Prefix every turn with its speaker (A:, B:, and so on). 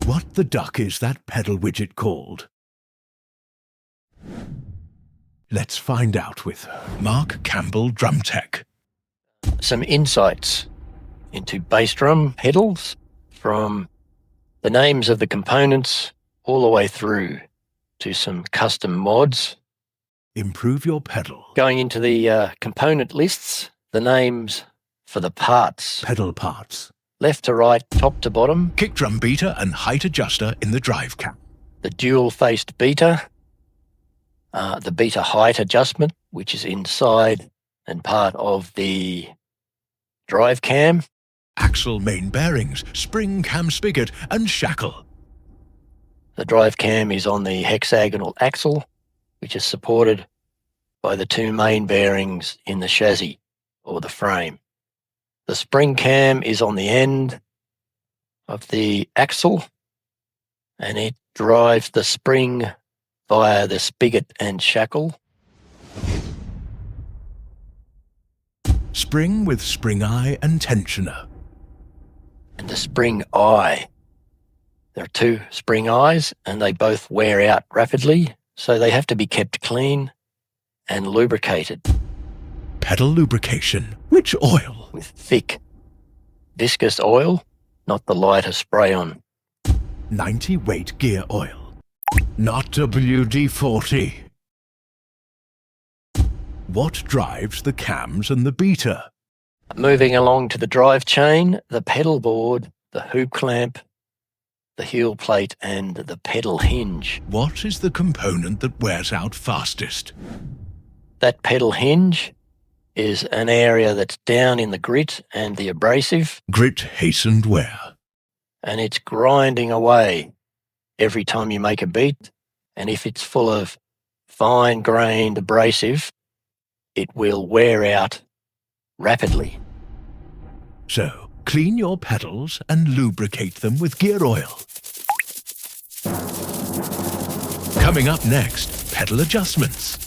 A: What the duck is that pedal widget called? Let's find out with Mark Campbell, drum tech.
B: Some insights into bass drum pedals, from the names of the components all the way through to some custom mods.
A: Improve your pedal.
B: Going into the component lists, the names for the parts.
A: Pedal parts.
B: Left to right, top to bottom.
A: Kick drum beater and height adjuster in the drive cam.
B: The dual-faced beater. The beater height adjustment, which is inside and part of the drive cam.
A: Axle main bearings, spring cam spigot and shackle.
B: The drive cam is on the hexagonal axle, which is supported by the two main bearings in the chassis or the frame. The spring cam is on the end of the axle, and it drives the spring via the spigot and shackle.
A: Spring with spring eye and tensioner.
B: And the spring eye. There are two spring eyes, and they both wear out rapidly, so they have to be kept clean and lubricated.
A: Pedal lubrication. Which oil?
B: With thick, viscous oil, not the lighter spray-on.
A: 90 weight gear oil. Not WD-40. What drives the cams and the beater?
B: Moving along to the drive chain, the pedal board, the hoop clamp, the heel plate, and the pedal hinge.
A: What is the component that wears out fastest?
B: That pedal hinge is an area that's down in the grit and the abrasive.
A: Grit hastened wear.
B: And it's grinding away every time you make a beat. And if it's full of fine-grained abrasive, it will wear out rapidly.
A: So, clean your pedals and lubricate them with gear oil. Coming up next, pedal adjustments.